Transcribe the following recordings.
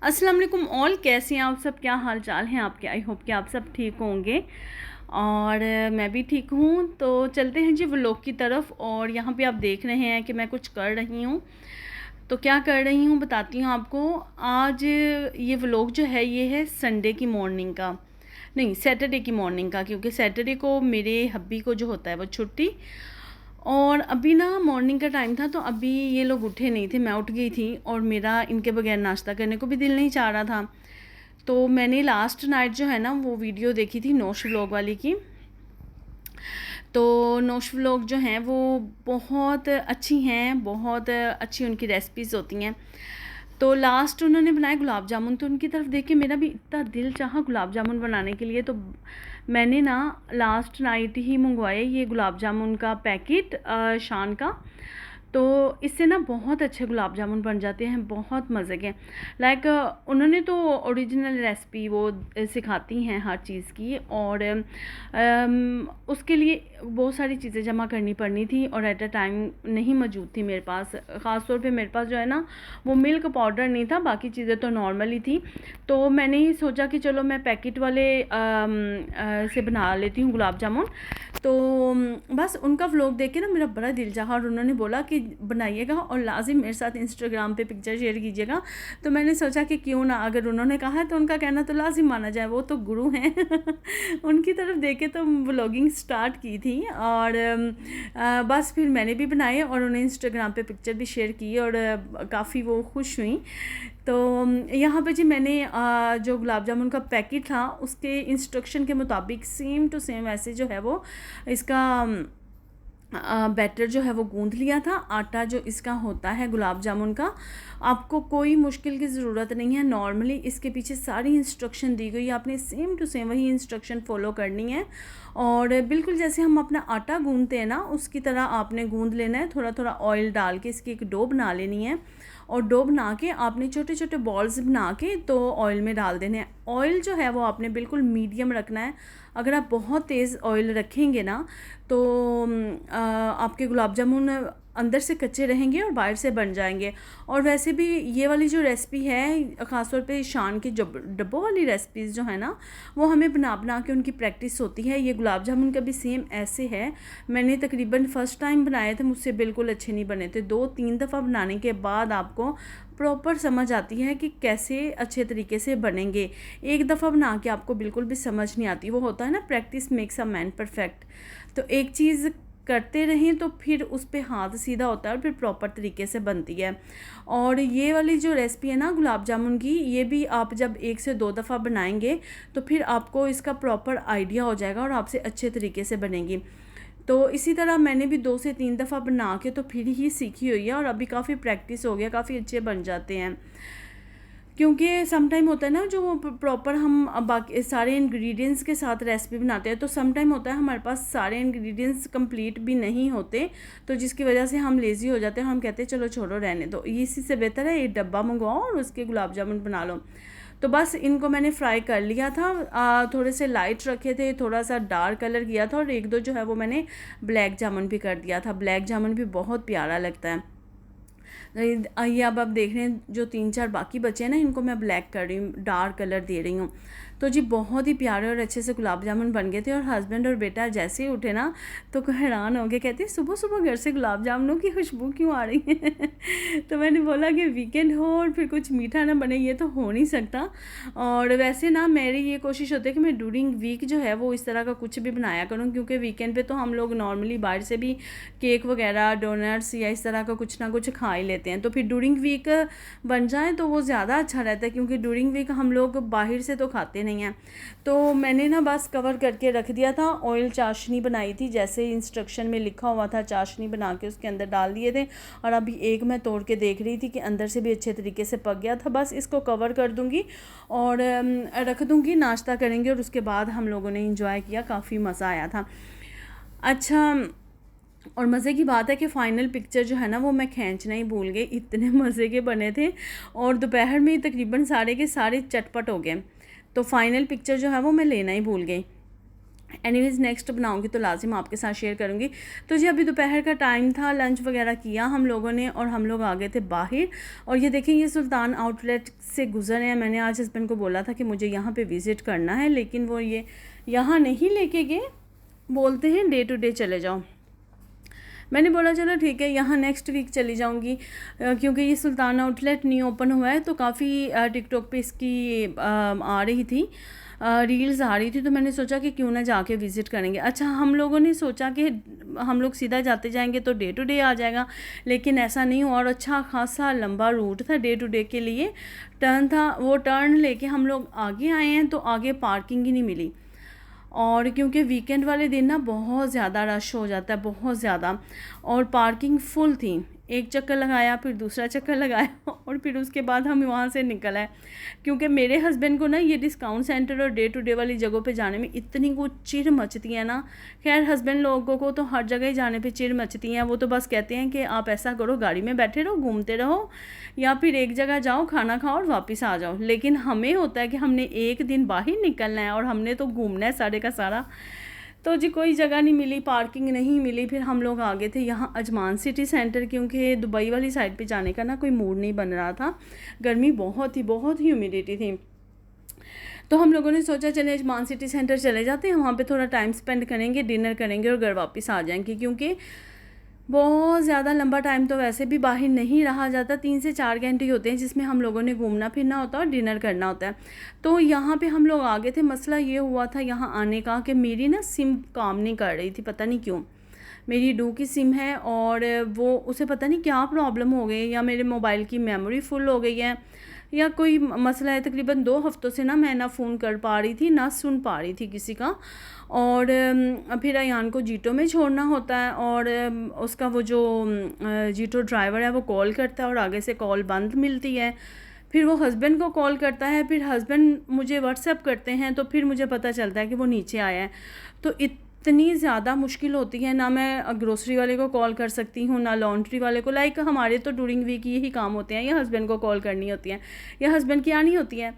अस्सलाम वालेकुम ऑल, कैसे हैं आप सब? क्या हाल चाल हैं आपके? आई होप कि आप सब ठीक होंगे और मैं भी ठीक हूँ। तो चलते हैं जी व्लॉग की तरफ। और यहाँ पे आप देख रहे हैं कि मैं कुछ कर रही हूँ। तो क्या कर रही हूँ बताती हूँ आपको। आज ये व्लॉग जो है ये है संडे की मॉर्निंग का, नहीं सैटरडे की मॉर्निंग का, क्योंकि सैटरडे को मेरे हब्बी को जो होता है वो छुट्टी। और अभी ना मॉर्निंग का टाइम था, तो अभी ये लोग उठे नहीं थे, मैं उठ गई थी और मेरा इनके बगैर नाश्ता करने को भी दिल नहीं चाह रहा था। तो मैंने लास्ट नाइट जो है ना वो वीडियो देखी थी नोश व्लॉग वाली की। तो नोश व्लॉग जो हैं वो बहुत अच्छी हैं, बहुत अच्छी उनकी रेसिपीज़ होती हैं। तो लास्ट उन्होंने बनाए गुलाब जामुन, तो उनकी तरफ देख के मेरा भी इतना दिल चाहा गुलाब जामुन बनाने के लिए। तो मैंने ना लास्ट नाइट ही मंगवाए ये गुलाब जामुन का पैकेट शान का। तो इससे ना बहुत अच्छे गुलाब जामुन बन जाते हैं, बहुत मज़े के। लाइक उन्होंने तो ओरिजिनल रेसिपी वो सिखाती हैं हर चीज़ की। और उसके लिए बहुत सारी चीज़ें जमा करनी पड़नी थी और एट अ टाइम नहीं मौजूद थी मेरे पास। ख़ास तौर पे मेरे पास जो है ना वो मिल्क पाउडर नहीं था, बाकी चीज़ें तो नॉर्मल ही थी। तो मैंने ही सोचा कि चलो मैं पैकेट वाले से बना लेती हूँ गुलाब जामुन। तो बस उनका व्लॉग देख के ना मेरा बड़ा दिल चाहा और उन्होंने बोला कि बनाइएगा और लाजिम मेरे साथ इंस्टाग्राम पे पिक्चर शेयर कीजिएगा। तो मैंने सोचा कि क्यों ना, अगर उन्होंने कहा है तो उनका कहना तो लाजिम माना जाए, वो तो गुरु हैं। उनकी तरफ देखे तो व्लॉगिंग स्टार्ट की थी। और बस फिर मैंने भी बनाए और उन्हें इंस्टाग्राम पे पिक्चर भी शेयर की और काफ़ी वो खुश हुई। तो यहाँ पे जी मैंने जो गुलाब जामुन का पैकेट था उसके इंस्ट्रक्शन के मुताबिक सेम टू सेम वैसे जो है वो इसका बैटर जो है वो गूंद लिया था। आटा जो इसका होता है गुलाब जामुन का, आपको कोई मुश्किल की ज़रूरत नहीं है। नॉर्मली इसके पीछे सारी इंस्ट्रक्शन दी गई, आपने सेम टू सेम वही इंस्ट्रक्शन फॉलो करनी है। और बिल्कुल जैसे हम अपना आटा गूंदते हैं ना उसकी तरह आपने गूंद लेना है। थोड़ा थोड़ा ऑयल डाल के इसकी एक डो बना लेनी है और डो बना के आपने छोटे छोटे बॉल्स बना के तो ऑयल में डाल देने हैं। ऑयल जो है वो आपने बिल्कुल मीडियम रखना है। अगर आप बहुत तेज़ ऑयल रखेंगे ना तो आपके गुलाब जामुन अंदर से कच्चे रहेंगे और बाहर से बन जाएंगे। और वैसे भी ये वाली जो रेसिपी है ख़ासतौर पे शान की डब्बों वाली रेसिपीज़ जो है ना वो हमें बना बना के उनकी प्रैक्टिस होती है। ये गुलाब जामुन का भी सेम ऐसे है। मैंने तकरीबन फ़र्स्ट टाइम बनाए थे, मुझसे बिल्कुल अच्छे नहीं बने थे। 2-3 दफ़ा बनाने के बाद आपको प्रॉपर समझ आती है कि कैसे अच्छे तरीके से बनेंगे। एक दफ़ा बना के आपको बिल्कुल भी समझ नहीं आती। वो होता है ना practice makes a man perfect. तो एक चीज़ करते रहें तो फिर उस पर हाथ सीधा होता है और फिर प्रॉपर तरीके से बनती है। और ये वाली जो रेसिपी है ना गुलाब जामुन की, ये भी आप जब 1 से 2 दफ़ा बनाएंगे तो फिर आपको इसका प्रॉपर आइडिया हो जाएगा और आपसे अच्छे तरीके से बनेगी। तो इसी तरह मैंने भी 2 से 3 दफ़ा बना के तो फिर ही सीखी हुई है और अभी काफ़ी प्रैक्टिस हो गया, काफ़ी अच्छे बन जाते हैं। क्योंकि सम टाइम होता है ना जो वो प्रॉपर हम बाकी सारे इंग्रेडिएंट्स के साथ रेसिपी बनाते हैं, तो सम टाइम होता है हमारे पास सारे इंग्रेडिएंट्स कंप्लीट भी नहीं होते, तो जिसकी वजह से हम लेज़ी हो जाते हैं। हम कहते हैं चलो छोड़ो रहने दो, इसी से बेहतर है एक डब्बा मंगवाओ और उसके गुलाब जामुन बना लो। तो बस इनको मैंने फ्राई कर लिया था। थोड़े से लाइट रखे थे, थोड़ा सा डार्क कलर किया था और 1-2 जो है वो मैंने ब्लैक जामुन भी कर दिया था। ब्लैक जामुन भी बहुत प्यारा लगता है। ये अब आप देख रहे हैं जो 3-4 बाकी बचे हैं ना, इनको मैं ब्लैक कर रही हूँ, डार्क कलर दे रही हूँ। तो जी बहुत ही प्यारे और अच्छे से गुलाब जामुन बन गए थे। और हस्बैंड और बेटा जैसे ही उठे ना तो हैरान हो गए, कहते सुबह सुबह घर से गुलाब जामुनों की खुशबू क्यों आ रही है। तो मैंने बोला कि वीकेंड हो और फिर कुछ मीठा ना बने, ये तो हो नहीं सकता। और वैसे ना मेरी ये कोशिश होती है कि मैं ड्यूरिंग वीक जो है वो इस तरह का कुछ भी बनाया करूँ, क्योंकि वीकेंड पे तो हम लोग नॉर्मली बाहर से भी केक वगैरह, डोनट्स या इस तरह का कुछ ना कुछ खा ही लेते हैं। तो फिर ड्यूरिंग वीक बन जाए तो वो ज़्यादा अच्छा रहता है, क्योंकि ड्यूरिंग वीक हम लोग बाहर से तो खाते नहीं हैं। तो मैंने ना बस कवर करके रख दिया था। ऑयल चाशनी बनाई थी, जैसे इंस्ट्रक्शन में लिखा हुआ था, चाशनी बना के उसके अंदर डाल दिए थे। और अभी एक मैं तोड़ के देख रही थी कि अंदर से भी अच्छे तरीके से पक गया था। बस इसको कवर कर दूँगी और रख दूँगी, नाश्ता करेंगे और उसके बाद हम लोगों ने इंजॉय किया, काफ़ी मज़ा आया था। अच्छा, और मज़े की बात है कि फ़ाइनल पिक्चर जो है ना वो मैं खींचना ही भूल गई, इतने मज़े के बने थे। और दोपहर में तकरीबन सारे के सारे चटपट हो गए, तो फ़ाइनल पिक्चर जो है वो मैं लेना ही भूल गई। एनीवेज नेक्स्ट बनाऊंगी तो लाजिम आपके साथ शेयर करूंगी। तो जी अभी दोपहर का टाइम था, लंच वगैरह किया हम लोगों ने और हम लोग आ गए थे बाहर। और ये देखें, ये सुल्तान आउटलेट से गुजरे हैं। मैंने आज हस्बैंड को बोला था कि मुझे यहाँ पे विज़िट करना है, लेकिन वो ये यहाँ नहीं लेके गए, बोलते हैं डे टू डे चले जाओ। मैंने बोला चलो ठीक है, यहाँ नेक्स्ट वीक चली जाऊँगी, क्योंकि ये सुल्तान आउटलेट न्यू ओपन हुआ है। तो काफ़ी टिकटॉक पे इसकी आ रही थी, रील्स आ रही थी, तो मैंने सोचा कि क्यों ना जाके विज़िट करेंगे। अच्छा, हम लोगों ने सोचा कि हम लोग सीधा जाते जाएंगे तो डे टू डे आ जाएगा, लेकिन ऐसा नहीं हुआ। और अच्छा खासा लंबा रूट था, डे टू डे के लिए टर्न था। वो टर्न लेके हम लोग आगे आए हैं तो आगे पार्किंग ही नहीं मिली। और क्योंकि वीकेंड वाले दिन ना बहुत ज़्यादा रश हो जाता है, बहुत ज़्यादा, और पार्किंग फुल थी। एक चक्कर लगाया, फिर दूसरा चक्कर लगाया और फिर उसके बाद हम वहाँ से निकल आए, क्योंकि मेरे हस्बैंड को ना ये डिस्काउंट सेंटर और डे टू डे वाली जगहों पे जाने में इतनी कुछ चिढ़ मचती है ना। खैर, हस्बैंड लोगों को तो हर जगह ही जाने पे चिढ़ मचती हैं। वो तो बस कहते हैं कि आप ऐसा करो, गाड़ी में बैठे रहो, घूमते रहो, या फिर एक जगह जाओ, खाना खाओ और वापस आ जाओ। लेकिन हमें होता है कि हमने एक दिन बाहर निकलना है और हमने तो घूमना है सारे का सारा। तो जी कोई जगह नहीं मिली, पार्किंग नहीं मिली। फिर हम लोग आ गए थे यहाँ अजमान सिटी सेंटर, क्योंकि दुबई वाली साइड पे जाने का ना कोई मूड नहीं बन रहा था। गर्मी बहुत ही ह्यूमिडिटी थी। तो हम लोगों ने सोचा चले अजमान सिटी सेंटर चले जाते हैं, वहाँ पे थोड़ा टाइम स्पेंड करेंगे, डिनर करेंगे और घर वापस आ जाएंगे, क्योंकि बहुत ज़्यादा लंबा टाइम तो वैसे भी बाहर नहीं रहा जाता। 3 से 4 घंटे होते हैं जिसमें हम लोगों ने घूमना फिरना होता है और डिनर करना होता है। तो यहाँ पे हम लोग आ गए थे। मसला ये हुआ था यहाँ आने का कि मेरी ना सिम काम नहीं कर रही थी, पता नहीं क्यों। मेरी डू की सिम है और वो उसे पता नहीं क्या प्रॉब्लम हो गई, या मेरे मोबाइल की मेमोरी फुल हो गई है, या कोई मसला है। तकरीबन 2 हफ्तों से ना मैं ना फ़ोन कर पा रही थी, ना सुन पा रही थी किसी का। और फिर अयान को जीटो में छोड़ना होता है, और उसका वो जो जीटो ड्राइवर है वो कॉल करता है और आगे से कॉल बंद मिलती है। फिर वो हस्बैंड को कॉल करता है, फिर हस्बैंड मुझे व्हाट्सएप करते हैं, तो फिर मुझे पता चलता है कि वो नीचे आया है। तो इतनी ज़्यादा मुश्किल होती है, ना मैं ग्रोसरी वाले को कॉल कर सकती हूँ, ना लॉन्ड्री वाले को। लाइक हमारे तो ड्यूरिंग वीक यही काम होते हैं, या हस्बैंड को कॉल करनी होती है या हस्बैंड की आनी होती है।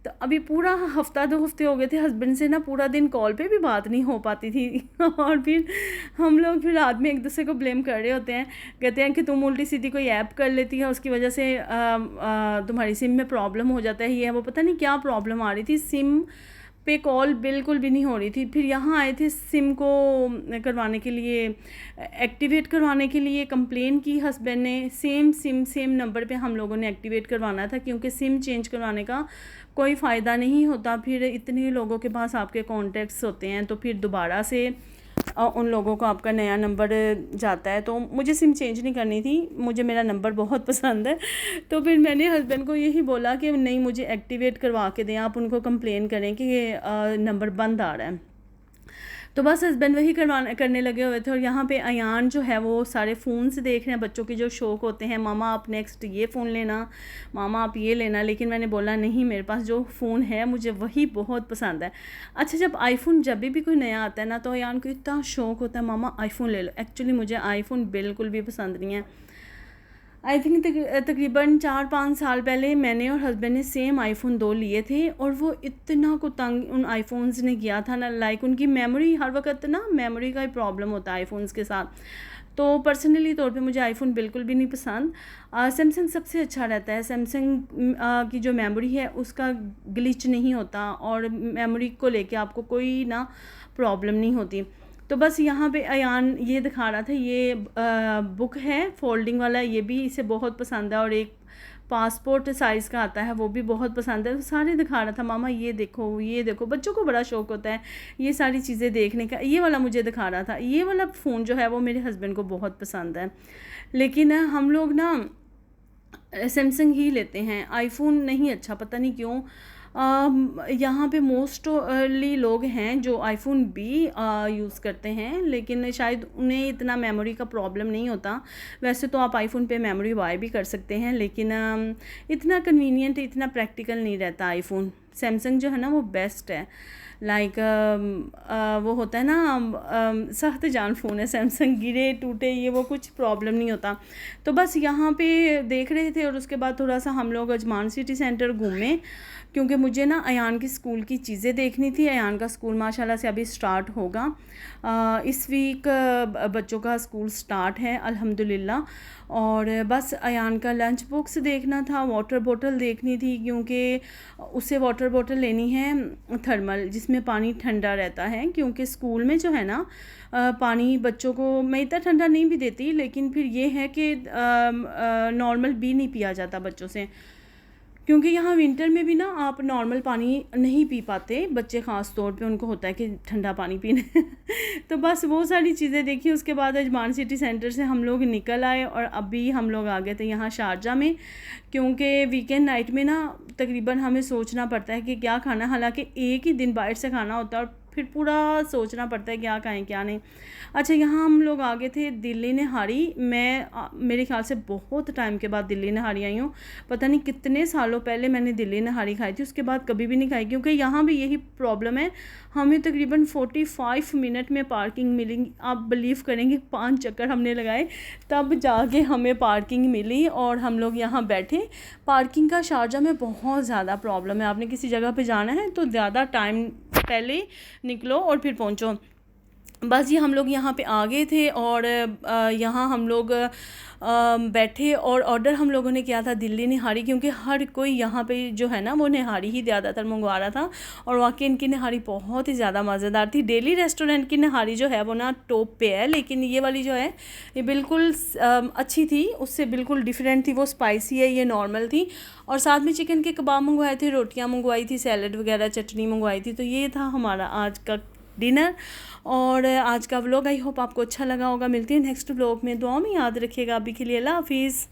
तो अभी पूरा हफ्ता 2 हफ्ते हो गए थे, हस्बैंड से ना पूरा दिन कॉल पे भी बात नहीं हो पाती थी और फिर हम लोग फिर रात में एक दूसरे को ब्लेम कर रहे होते हैं, कहते हैं कि तुम उल्टी सीधी कोई ऐप कर लेती है, उसकी वजह से तुम्हारी सिम में प्रॉब्लम हो जाता है। ये वो पता नहीं क्या प्रॉब्लम आ रही थी, सिम पे कॉल बिल्कुल भी नहीं हो रही थी। फिर यहाँ आए थे सिम को करवाने के लिए, एक्टिवेट करवाने के लिए। कंप्लेन की हस्बैंड ने, सेम सिम सेम नंबर पे हम लोगों ने एक्टिवेट करवाना था, क्योंकि सिम चेंज करवाने का कोई फ़ायदा नहीं होता। फिर इतने लोगों के पास आपके कॉन्टैक्ट्स होते हैं, तो फिर दोबारा से उन लोगों को आपका नया नंबर जाता है। तो मुझे सिम चेंज नहीं करनी थी, मुझे मेरा नंबर बहुत पसंद है। तो फिर मैंने हस्बैंड को यही बोला कि नहीं, मुझे एक्टिवेट करवा के दें, आप उनको कंप्लेन करें कि ये नंबर बंद आ रहा है। तो बस हस्बैंड वही करने लगे हुए थे। और यहाँ पे अयान जो है वो सारे फ़ोन से देख रहे हैं। बच्चों के जो शौक़ होते हैं, मामा आप नेक्स्ट ये फ़ोन लेना, मामा आप ये लेना। लेकिन मैंने बोला नहीं, मेरे पास जो फ़ोन है मुझे वही बहुत पसंद है। अच्छा, जब भी कोई नया आता है ना, तो अयान को इतना शौक़ होता है, मामा आईफ़ोन ले लो। एक्चुअली मुझे आईफ़ोन बिल्कुल भी पसंद नहीं है। आई थिंक तकरीबन 4-5 साल पहले मैंने और हस्बैंड ने सेम आईफोन 2 लिए थे, और वो इतना को तंग उन आईफोन्स ने किया था ना। लाइक उनकी मेमोरी, हर वक्त ना मेमोरी का ही प्रॉब्लम होता है आईफोन्स के साथ। तो पर्सनली तौर पे मुझे आईफोन बिल्कुल भी नहीं पसंद। सैमसंग सबसे अच्छा रहता है। सैमसंग की जो मेमोरी है उसका ग्लिच नहीं होता, और मेमोरी को लेके आपको कोई ना प्रॉब्लम नहीं होती। तो बस यहाँ पे अयान ये दिखा रहा था, ये बुक है फोल्डिंग वाला, ये भी इसे बहुत पसंद है। और एक पासपोर्ट साइज़ का आता है, वो भी बहुत पसंद है। तो सारे दिखा रहा था, मामा ये देखो ये देखो। बच्चों को बड़ा शौक़ होता है ये सारी चीज़ें देखने का। ये वाला मुझे दिखा रहा था, ये वाला फ़ोन जो है वो मेरे हस्बैंड को बहुत पसंद है। लेकिन हम लोग ना सैमसंग ही लेते हैं, आईफोन नहीं अच्छा, पता नहीं क्यों। यहाँ पे मोस्टली लोग हैं जो आईफोन भी यूज़ करते हैं, लेकिन शायद उन्हें इतना मेमोरी का प्रॉब्लम नहीं होता। वैसे तो आप आईफोन पे मेमोरी बाय भी कर सकते हैं, लेकिन इतना कन्वीनियंट, इतना प्रैक्टिकल नहीं रहता आईफोन। सैमसंग जो है ना वो बेस्ट है। लाइक वो होता है ना, सख्त जान फ़ोन है सैमसंग, गिरे टूटे ये वो कुछ प्रॉब्लम नहीं होता। तो बस यहाँ पे देख रहे थे और उसके बाद थोड़ा सा हम लोग अजमान सिटी सेंटर घूमे, क्योंकि मुझे ना अयान की स्कूल की चीज़ें देखनी थी। अयान का स्कूल माशाल्लाह से अभी स्टार्ट होगा, इस वीक बच्चों का स्कूल स्टार्ट है अल्हम्दुलिल्लाह। और बस अयान का लंच बॉक्स देखना था, वाटर बोतल देखनी थी, क्योंकि उसे वाटर बोतल लेनी है थर्मल जिसमें पानी ठंडा रहता है, क्योंकि स्कूल में जो है ना पानी बच्चों को मैं इतना ठंडा नहीं भी देती, लेकिन फिर ये है कि नॉर्मल भी नहीं पिया जाता बच्चों से, क्योंकि यहाँ विंटर में भी ना आप नॉर्मल पानी नहीं पी पाते, बच्चे ख़ास तौर पे उनको होता है कि ठंडा पानी पीने तो बस वो सारी चीज़ें देखी। उसके बाद अजमान सिटी सेंटर से हम लोग निकल आए और अभी हम लोग आ गए थे यहाँ शारजा में, क्योंकि वीकेंड नाइट में ना तकरीबन हमें सोचना पड़ता है कि क्या खाना, हालांकि एक ही दिन बाहर से खाना होता है और फिर पूरा सोचना पड़ता है क्या खाएं क्या नहीं। अच्छा, यहाँ हम लोग आ गए थे दिल्ली निहारी। मैं मेरे ख्याल से बहुत टाइम के बाद दिल्ली निहारी आई हूँ, पता नहीं कितने सालों पहले मैंने दिल्ली निहारी खाई थी, उसके बाद कभी भी नहीं खाई, क्योंकि यहाँ भी यही प्रॉब्लम है, हमें तकरीबन 45 मिनट में पार्किंग मिलेंगी। आप बिलीव करेंगे 5 चक्कर हमने लगाए तब जाके हमें पार्किंग मिली और हम लोग यहाँ बैठे। पार्किंग का शारजा में बहुत ज़्यादा प्रॉब्लम है, आपने किसी जगह पे जाना है तो ज़्यादा टाइम पहले निकलो और फिर पहुँचो। बस ये हम लोग यहाँ पे आ गए थे और यहाँ हम लोग बैठे और ऑर्डर हम लोगों ने किया था दिल्ली निहारी, क्योंकि हर कोई यहाँ पे जो है ना वो निहारी ही ज़्यादातर मंगवा रहा था और वाकई इनकी निहारी बहुत ही ज़्यादा मज़ेदार थी। डेली रेस्टोरेंट की निहारी जो है वो ना टॉप पे है, लेकिन ये वाली जो है ये बिल्कुल अच्छी थी, उससे बिल्कुल डिफरेंट थी। वो स्पाइसी है, ये नॉर्मल थी। और साथ में चिकन के कबाब मंगवाए थे, रोटियाँ मंगवाई थी, सैलड वगैरह चटनी मंगवाई थी। तो ये था हमारा आज का डिनर और आज का व्लॉग। आई होप आपको अच्छा लगा होगा। मिलती है नेक्स्ट व्लॉग में, दुआ में याद रखिएगा। अभी के लिए अल्लाह हाफिज़।